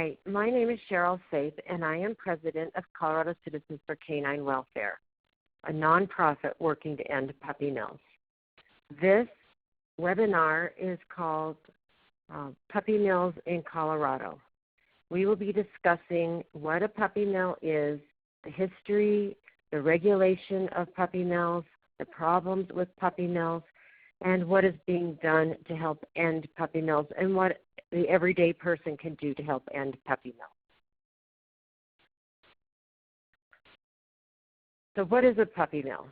Hi, my name is Cheryl Saipe, and I am president of Colorado Citizens for Canine Welfare, a nonprofit working to end puppy mills. This webinar is called Puppy Mills in Colorado. We will be discussing what a puppy mill is, the history, the regulation of puppy mills, the problems with puppy mills, and what is being done to help end puppy mills, and what the everyday person can do to help end puppy mills. So what is a puppy mill?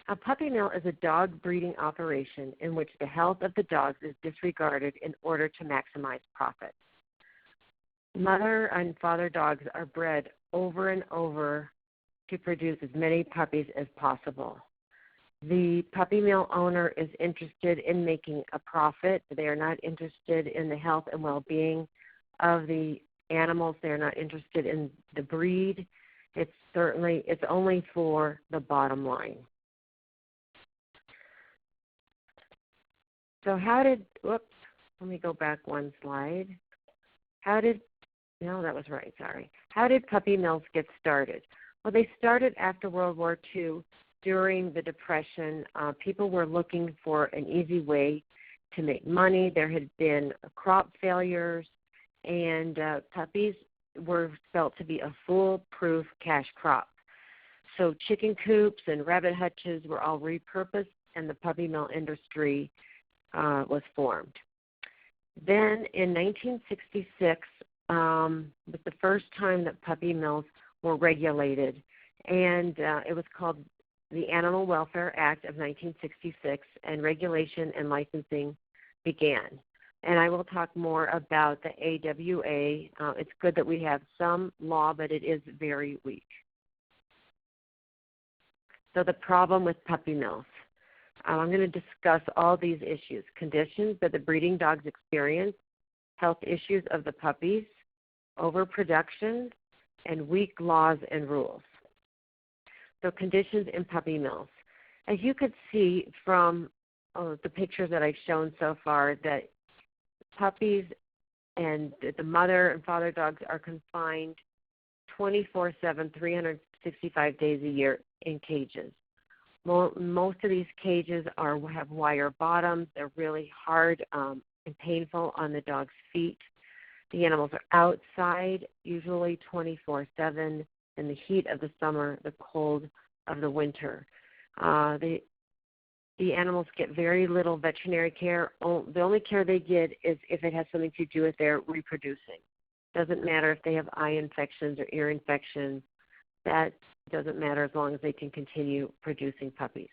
A puppy mill is a dog breeding operation in which the health of the dogs is disregarded in order to maximize profits. Mother and father dogs are bred over and over to produce as many puppies as possible. The puppy mill owner is interested in making a profit. They are not interested in the health and well-being of the animals. They are not interested in the breed. It's only for the bottom line. So let me go back one slide. How did puppy mills get started? Well, they started after World War II. During the Depression, people were looking for an easy way to make money. There had been crop failures, and puppies were felt to be a foolproof cash crop. So chicken coops and rabbit hutches were all repurposed, and the puppy mill industry was formed. Then in 1966 was the first time that puppy mills were regulated, and it was called the Animal Welfare Act of 1966, and regulation and licensing began. And I will talk more about the AWA. It's good that we have some law, but it is very weak. So the problem with puppy mills. I'm going to discuss all these issues: conditions that the breeding dogs experience, health issues of the puppies, overproduction, and weak laws and rules. So conditions in puppy mills. As you could see from the pictures that I've shown so far, that puppies and the mother and father dogs are confined 24/7, 365 days a year in cages. Most of these cages have wire bottoms. They're really hard and painful on the dog's feet. The animals are outside, usually 24/7, in the heat of the summer, the cold of the winter. The animals get very little veterinary care. The only care they get is if it has something to do with their reproducing. Doesn't matter if they have eye infections or ear infections. That doesn't matter as long as they can continue producing puppies.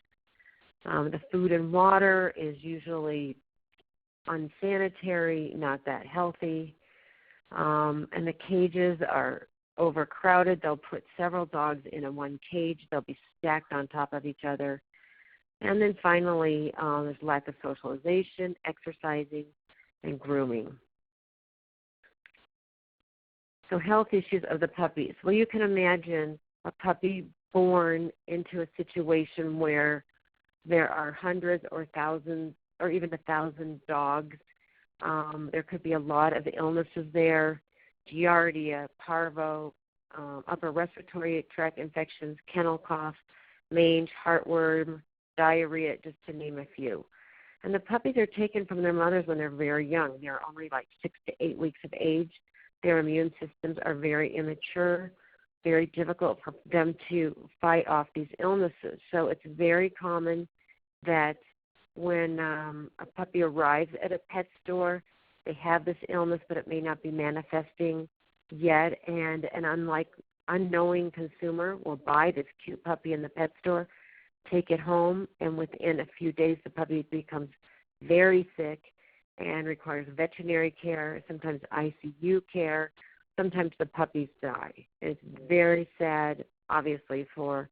The food and water is usually unsanitary, not that healthy. And the cages are overcrowded. They'll put several dogs in one cage. They'll be stacked on top of each other. And then finally, there's lack of socialization, exercising, and grooming. So health issues of the puppies. Well, you can imagine a puppy born into a situation where there are hundreds or thousands or even 1,000 dogs. There could be a lot of illnesses there: Giardia, parvo, upper respiratory tract infections, kennel cough, mange, heartworm, diarrhea, just to name a few. And the puppies are taken from their mothers when they're very young. They're only like 6 to 8 weeks of age. Their immune systems are very immature, very difficult for them to fight off these illnesses. So it's very common that when a puppy arrives at a pet store, they have this illness, but it may not be manifesting yet, and an unknowing consumer will buy this cute puppy in the pet store, take it home, and within a few days the puppy becomes very sick and requires veterinary care, sometimes ICU care. Sometimes the puppies die. It's very sad, obviously, for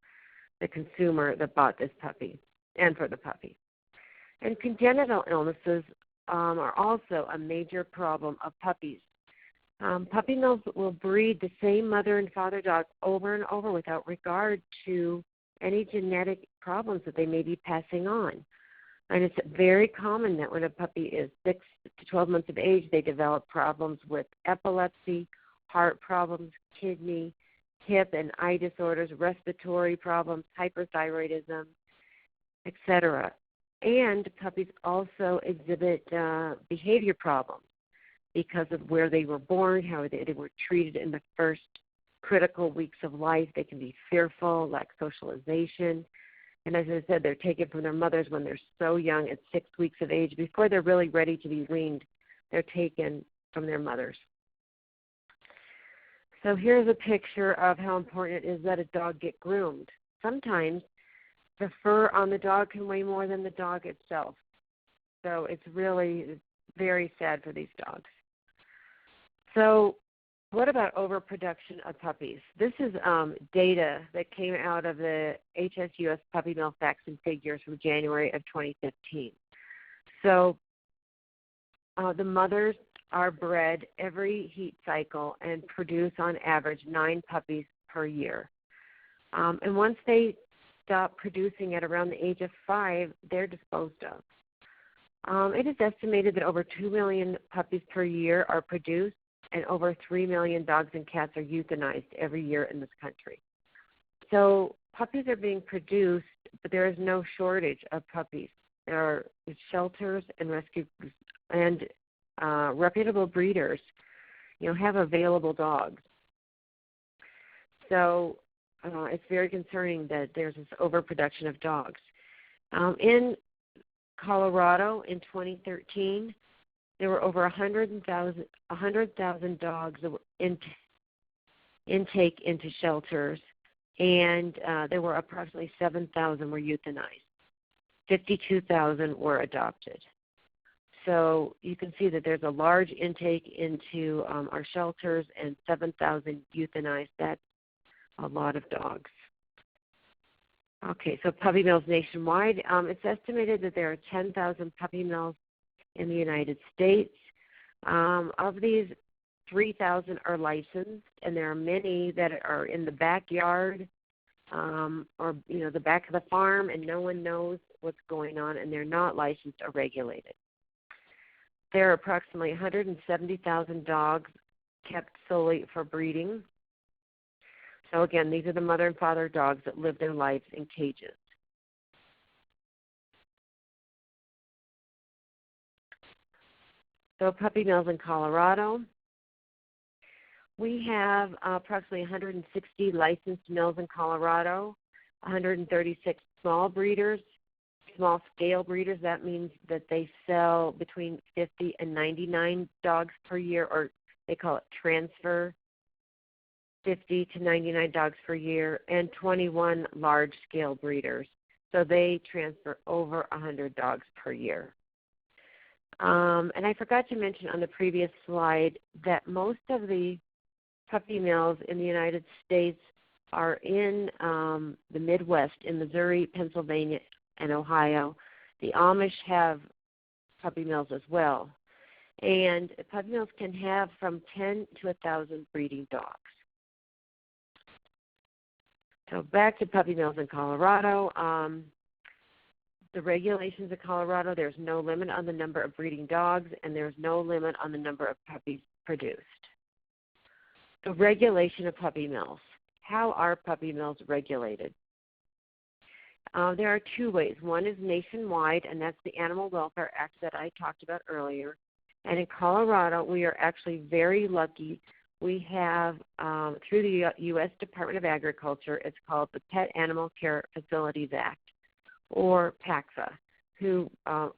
the consumer that bought this puppy and for the puppy. And congenital illnesses are also a major problem of puppies. Puppy mills will breed the same mother and father dog over and over without regard to any genetic problems that they may be passing on. And it's very common that when a puppy is 6 to 12 months of age, they develop problems with epilepsy, heart problems, kidney, hip and eye disorders, respiratory problems, hyperthyroidism, etc. And puppies also exhibit behavior problems because of where they were born, how they were treated in the first critical weeks of life. They can be fearful, lack socialization. And as I said, they're taken from their mothers when they're so young, at 6 weeks of age. Before they're really ready to be weaned, they're taken from their mothers. So here's a picture of how important it is that a dog get groomed. Sometimes the fur on the dog can weigh more than the dog itself. So it's really very sad for these dogs. So what about overproduction of puppies? This is data that came out of the HSUS Puppy Mill Facts and Figures from January of 2015. So the mothers are bred every heat cycle and produce on average 9 puppies per year. And once they stop producing at around the age of 5, they're disposed of. It is estimated that over 2 million puppies per year are produced, and over 3 million dogs and cats are euthanized every year in this country. So puppies are being produced, but there is no shortage of puppies. There are shelters and rescue and reputable breeders, have available dogs. So it's very concerning that there's this overproduction of dogs. In Colorado in 2013, there were over 100,000 dogs that were intake into shelters, and there were approximately 7,000 were euthanized. 52,000 were adopted. So you can see that there's a large intake into our shelters and 7,000 euthanized. That's a lot of dogs. Okay, so puppy mills nationwide. It's estimated that there are 10,000 puppy mills in the United States. Of these, 3,000 are licensed, and there are many that are in the backyard or the back of the farm, and no one knows what's going on, and they're not licensed or regulated. There are approximately 170,000 dogs kept solely for breeding. So again, these are the mother and father dogs that live their lives in cages. So puppy mills in Colorado. We have approximately 160 licensed mills in Colorado, 136 small-scale breeders. That means that they sell between 50 and 99 dogs per year, or they call it transfer, 50 to 99 dogs per year, and 21 large-scale breeders. So they transfer over 100 dogs per year. And I forgot to mention on the previous slide that most of the puppy mills in the United States are in the Midwest, in Missouri, Pennsylvania, and Ohio. The Amish have puppy mills as well. And puppy mills can have from 10 to 1,000 breeding dogs. So back to puppy mills in Colorado. The regulations of Colorado, there's no limit on the number of breeding dogs, and there's no limit on the number of puppies produced. The regulation of puppy mills. How are puppy mills regulated? There are 2 ways. One is nationwide, and that's the Animal Welfare Act that I talked about earlier. And in Colorado, we are actually very lucky. We have, through the U.S. Department of Agriculture, it's called the Pet Animal Care Facilities Act, or PACFA, who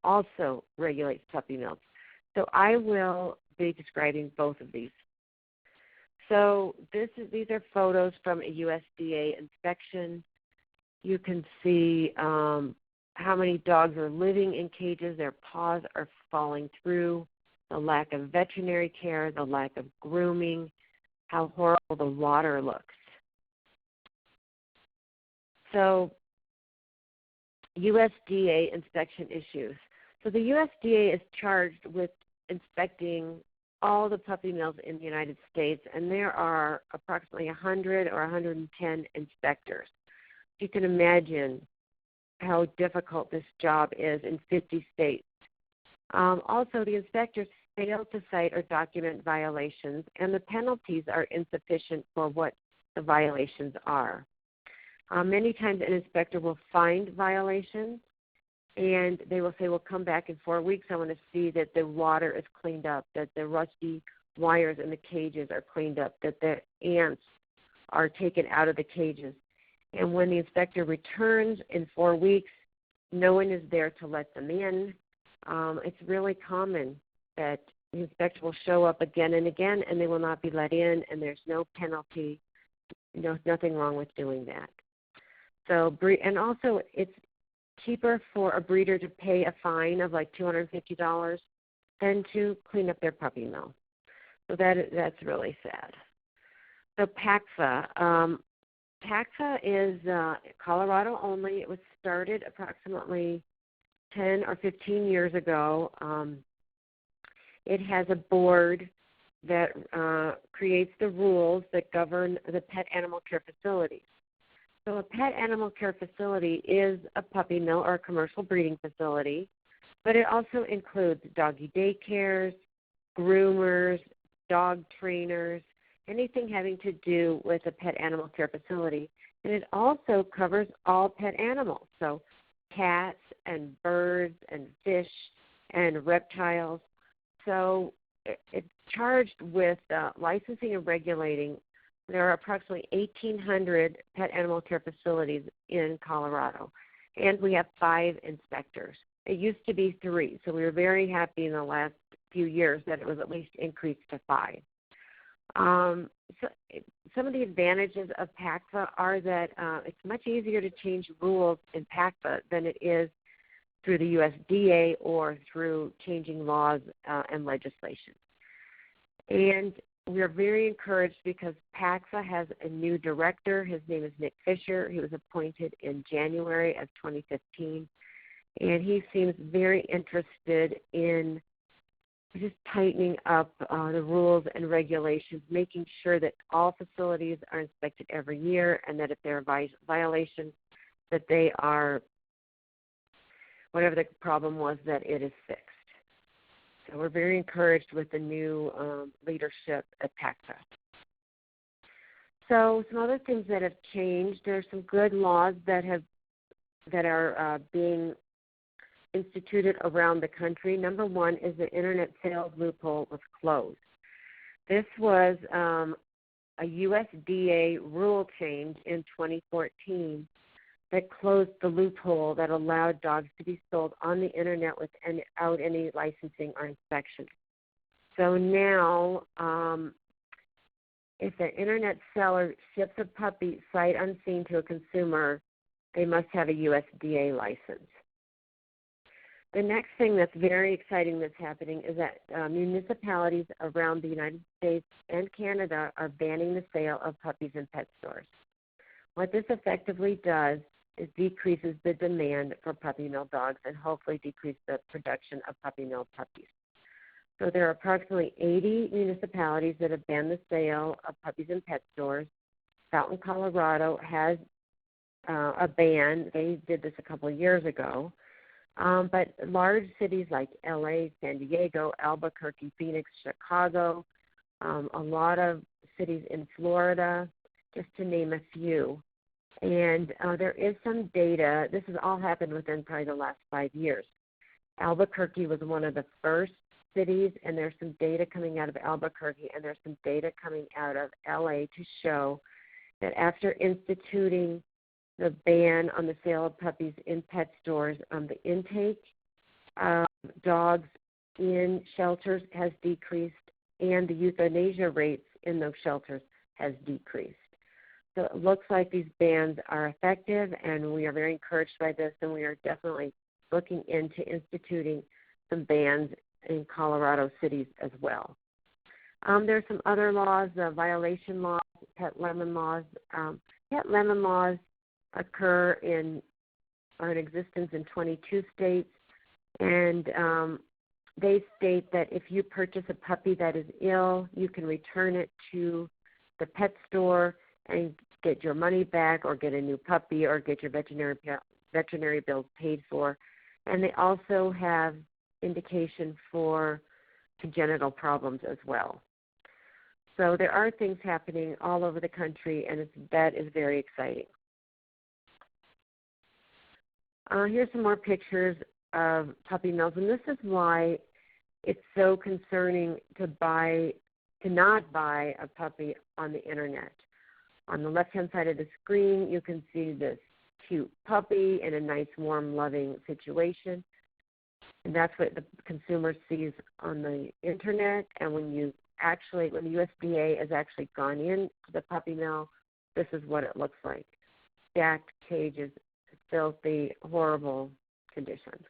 also regulates puppy mills. So I will be describing both of these. So these are photos from a USDA inspection. You can see how many dogs are living in cages, their paws are falling through, the lack of veterinary care, the lack of grooming, how horrible the water looks. So USDA inspection issues. So the USDA is charged with inspecting all the puppy mills in the United States, and there are approximately 100 or 110 inspectors. You can imagine how difficult this job is in 50 states. Also, the inspectors fail to cite or document violations, and the penalties are insufficient for what the violations are. Many times an inspector will find violations, and they will say, well, come back in 4 weeks. I want to see that the water is cleaned up, that the rusty wires in the cages are cleaned up, that the ants are taken out of the cages. And when the inspector returns in 4 weeks, no one is there to let them in. It's really common that the inspector will show up again and again, and they will not be let in, and there's no penalty. Nothing wrong with doing that. So, and also it's cheaper for a breeder to pay a fine of like $250 than to clean up their puppy mill. So that's really sad. So PACFA. PACFA is Colorado only. It was started approximately 10 or 15 years ago. It has a board that creates the rules that govern the pet animal care facilities. So a pet animal care facility is a puppy mill or a commercial breeding facility, but it also includes doggy daycares, groomers, dog trainers, anything having to do with a pet animal care facility. And it also covers all pet animals, so cats and birds and fish and reptiles. So it's charged with licensing and regulating. There are approximately 1,800 pet animal care facilities in Colorado, and we have 5 inspectors. It used to be 3, so we were very happy in the last few years that it was at least increased to 5. So some of the advantages of PACFA are that it's much easier to change rules in PACFA than it is through the USDA or through changing laws and legislation. And we are very encouraged because PACFA has a new director. His name is Nick Fisher. He was appointed in January of 2015, and he seems very interested in just tightening up the rules and regulations, making sure that all facilities are inspected every year, and that if there are violations, that they are, whatever the problem was, that it is fixed. So we're very encouraged with the new leadership at PACFA. So some other things that have changed, there's some good laws that are being instituted around the country. Number one is the internet sales loophole was closed. This was a USDA rule change in 2014 that closed the loophole that allowed dogs to be sold on the internet without any licensing or inspection. So now, if the internet seller ships a puppy sight unseen to a consumer, they must have a USDA license. The next thing that's very exciting that's happening is that municipalities around the United States and Canada are banning the sale of puppies in pet stores. What this effectively does is decreases the demand for puppy mill dogs and hopefully decrease the production of puppy mill puppies. So there are approximately 80 municipalities that have banned the sale of puppies in pet stores. Fountain, Colorado has a ban. They did this a couple of years ago. But large cities like LA, San Diego, Albuquerque, Phoenix, Chicago, a lot of cities in Florida, just to name a few. And there is some data. This has all happened within probably the last 5 years. Albuquerque was one of the first cities, and there's some data coming out of Albuquerque, and there's some data coming out of LA to show that after instituting the ban on the sale of puppies in pet stores, the intake of dogs in shelters has decreased, and the euthanasia rates in those shelters has decreased. So it looks like these bans are effective, and we are very encouraged by this, and we are definitely looking into instituting some bans in Colorado cities as well. There are some other laws, violation laws, pet lemon laws. Pet lemon laws are in existence in 22 states, and they state that if you purchase a puppy that is ill, you can return it to the pet store and get your money back, or get a new puppy, or get your veterinary bills paid for. And they also have indication for congenital problems as well. So there are things happening all over the country, and that is very exciting. Here's some more pictures of puppy mills, and this is why it's so concerning to not buy a puppy on the internet. On the left-hand side of the screen, you can see this cute puppy in a nice, warm, loving situation. And that's what the consumer sees on the internet. And when the USDA has actually gone into the puppy mill, this is what it looks like. Stacked cages, filthy, horrible conditions.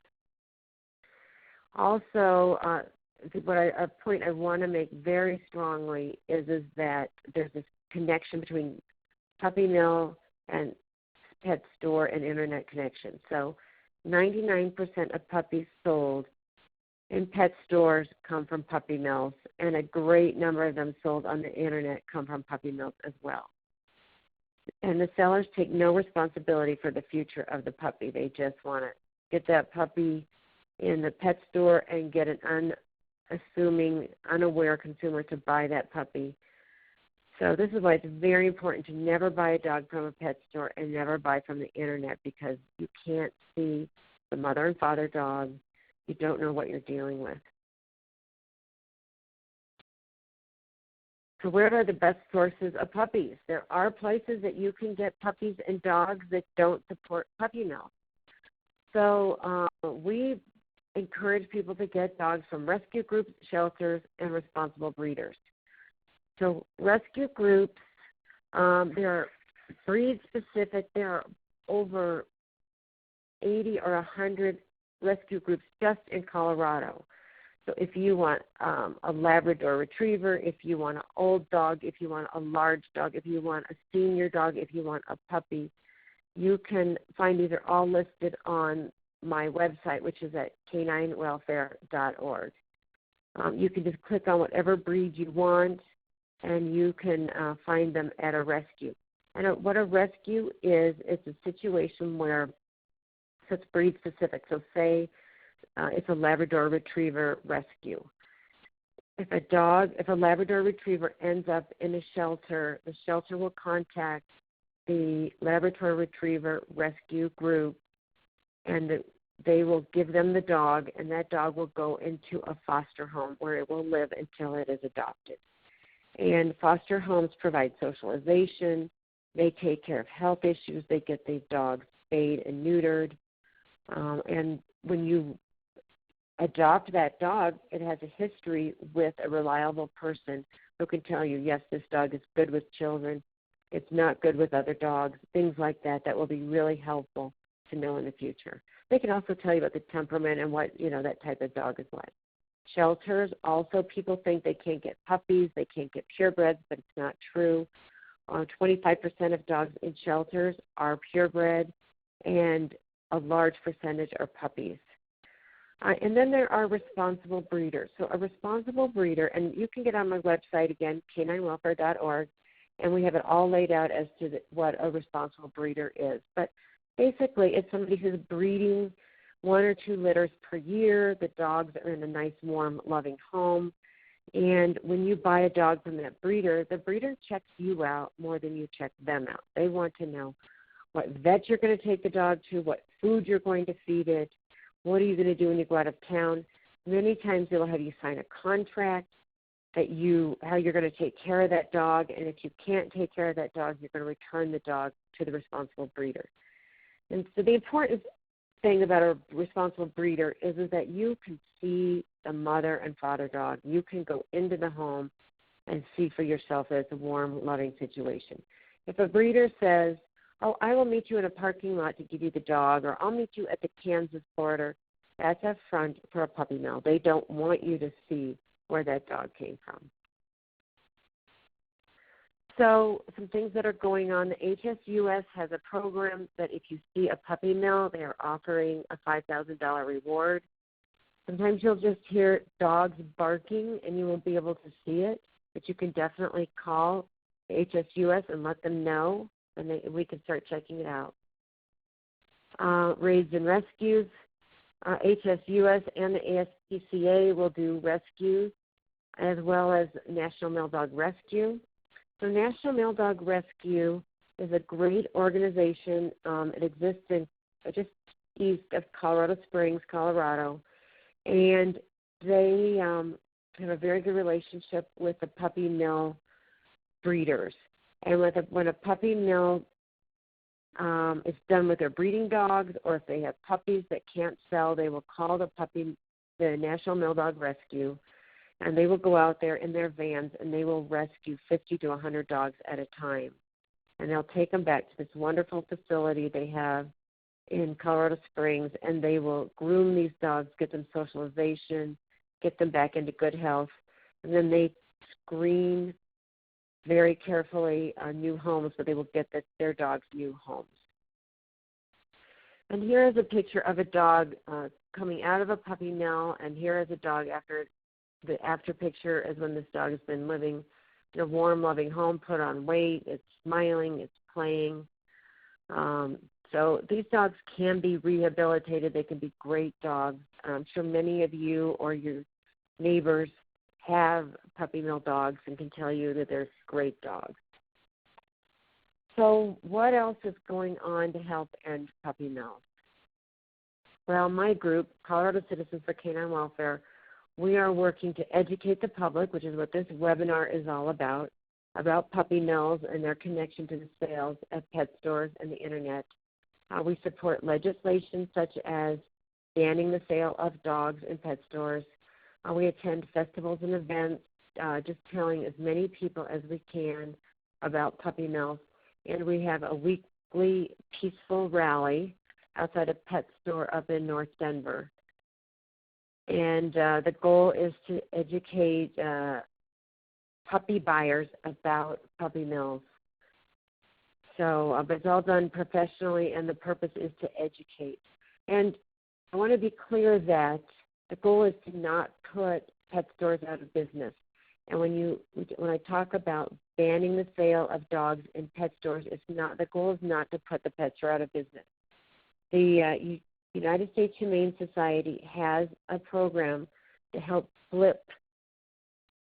Also, a point I want to make very strongly is that there's this connection between puppy mill and pet store and internet connection. So 99% of puppies sold in pet stores come from puppy mills, and a great number of them sold on the internet come from puppy mills as well. And the sellers take no responsibility for the future of the puppy. They just want to get that puppy in the pet store and get an unassuming, unaware consumer to buy that puppy. So this is why it's very important to never buy a dog from a pet store and never buy from the internet, because you can't see the mother and father dog. You don't know what you're dealing with. So where are the best sources of puppies? There are places that you can get puppies and dogs that don't support puppy mills. So we encourage people to get dogs from rescue groups, shelters, and responsible breeders. So rescue groups, they're breed specific. There are over 80 or 100 rescue groups just in Colorado. So if you want a Labrador Retriever, if you want an old dog, if you want a large dog, if you want a senior dog, if you want a puppy, you can find these are all listed on my website, which is at caninewelfare.org. You can just click on whatever breed you want, and you can find them at a rescue. And what a rescue is, it's a situation where it's breed specific. So say it's a Labrador Retriever rescue. If a Labrador Retriever ends up in a shelter, the shelter will contact the Labrador Retriever rescue group, and they will give them the dog, and that dog will go into a foster home where it will live until it is adopted. And foster homes provide socialization. They take care of health issues. They get these dogs spayed and neutered. And when you adopt that dog, it has a history with a reliable person who can tell you, yes, this dog is good with children. It's not good with other dogs, things like that. That will be really helpful to know in the future. They can also tell you about the temperament and what, that type of dog is like. Shelters, also people think they can't get puppies, they can't get purebreds, but it's not true. 25% of dogs in shelters are purebred, and a large percentage are puppies. And then there are responsible breeders. So a responsible breeder, and you can get on my website again, caninewelfare.org, and we have it all laid out as to what a responsible breeder is. But basically, it's somebody who's breeding 1 or 2 litters per year. The dogs are in a nice, warm, loving home. And when you buy a dog from that breeder, the breeder checks you out more than you check them out. They want to know what vet you're going to take the dog to, what food you're going to feed it, what are you going to do when you go out of town. Many times they'll have you sign a contract that how you're going to take care of that dog, and if you can't take care of that dog, you're going to return the dog to the responsible breeder. And so the important thing about a responsible breeder is that you can see the mother and father dog. You can go into the home and see for yourself that it's a warm, loving situation. If a breeder says, oh, I will meet you in a parking lot to give you the dog, or I'll meet you at the Kansas border, that's a front for a puppy mill. They don't want you to see where that dog came from. So some things that are going on, the HSUS has a program that if you see a puppy mill, they are offering a $5,000 reward. Sometimes you'll just hear dogs barking and you won't be able to see it, but you can definitely call the HSUS and let them know, and we can start checking it out. Raids and rescues, HSUS and the ASPCA will do rescues. as well as National Mail Dog Rescue. So National Mail Dog Rescue is a great organization. It exists in just east of Colorado Springs, Colorado, and they have a very good relationship with the puppy mill breeders. And when a puppy mill is done with their breeding dogs, or if they have puppies that can't sell, they will call the National Mail Dog Rescue, and they will go out there in their vans and they will rescue 50 to 100 dogs at a time. And they'll take them back to this wonderful facility they have in Colorado Springs, and they will groom these dogs, get them socialization, get them back into good health, and then they screen very carefully new homes, so they will get their dogs new homes. And here is a picture of a dog coming out of a puppy mill, and here is a dog after. The after picture is when this dog has been living in a warm, loving home, put on weight, it's smiling, it's playing. So these dogs can be rehabilitated. They can be great dogs. I'm sure many of you or your neighbors have puppy mill dogs and can tell you that they're great dogs. So what else is going on to help end puppy mills? Well, my group, Colorado Citizens for Canine Welfare, we are working to educate the public, which is what this webinar is all about puppy mills and their connection to the sales at pet stores and the Internet. We support legislation such as banning the sale of dogs in pet stores. We attend festivals and events, just telling as many people as we can about puppy mills. And we have a weekly peaceful rally outside a pet store up in North Denver. And the goal is to educate puppy buyers about puppy mills. So, but it's all done professionally, and the purpose is to educate. And I want to be clear that the goal is to not put pet stores out of business. And when I talk about banning the sale of dogs in pet stores, the goal is not to put the pet store out of business. The United States Humane Society has a program to help flip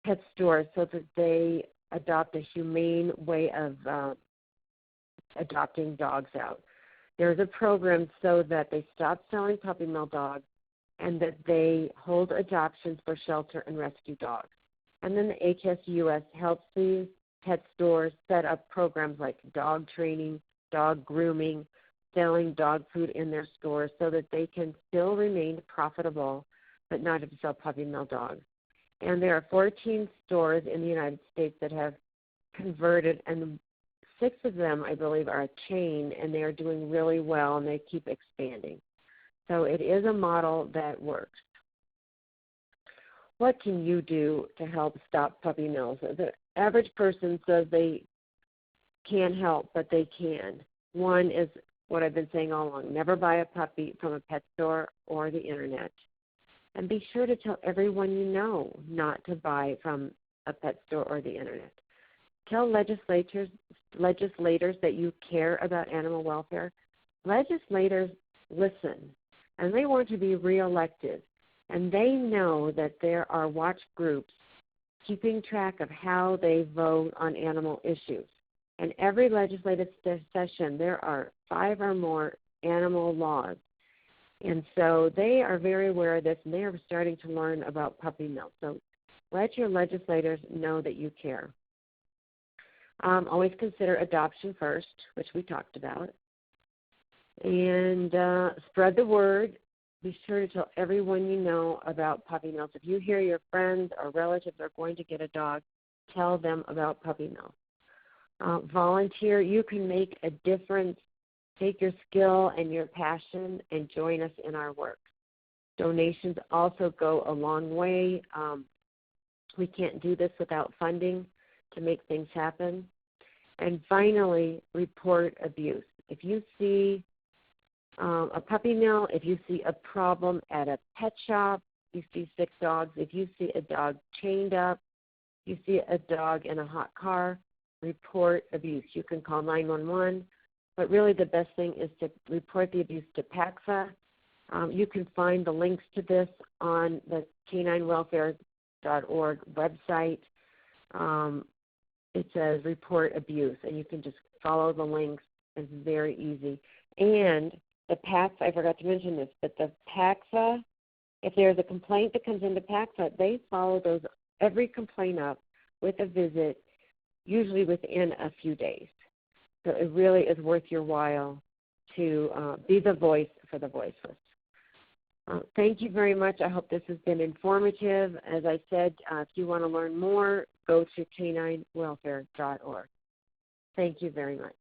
pet stores so that they adopt a humane way of adopting dogs out. There's a program so that they stop selling puppy mill dogs and that they hold adoptions for shelter and rescue dogs. And then the HSUS helps these pet stores set up programs like dog training, dog grooming, selling dog food in their stores so that they can still remain profitable but not have to sell puppy mill dogs. And there are 14 stores in the United States that have converted, and 6 of them, I believe, are a chain, and they are doing really well, and they keep expanding. So it is a model that works. What can you do to help stop puppy mills? The average person says they can't help, but they can. One is what I've been saying all along: never buy a puppy from a pet store or the Internet. And be sure to tell everyone you know not to buy from a pet store or the Internet. Tell legislators that you care about animal welfare. Legislators listen, and they want to be reelected, and they know that there are watch groups keeping track of how they vote on animal issues. And every legislative session, there are 5 or more animal laws. And so they are very aware of this, and they are starting to learn about puppy mills. So let your legislators know that you care. Always consider adoption first, which we talked about. And spread the word. Be sure to tell everyone you know about puppy mills. If you hear your friends or relatives are going to get a dog, tell them about puppy mills. Volunteer. You can make a difference. Take your skill and your passion and join us in our work. Donations also go a long way. We can't do this without funding to make things happen. And finally, report abuse. If you see a puppy mill, if you see a problem at a pet shop, you see sick dogs, if you see a dog chained up, you see a dog in a hot car, report abuse. You can call 911, but really the best thing is to report the abuse to PACFA. You can find the links to this on the Canine Welfare welfare.org website. It says report abuse, and you can just follow the links. It's very easy. And the PACFA, I forgot to mention this, but the PACFA, if there's a complaint that comes into PACFA, they follow those every complaint up with a visit, usually within a few days. So it really is worth your while to be the voice for the voiceless. Thank you very much. I hope this has been informative. As I said, if you want to learn more, go to caninewelfare.org. Thank you very much.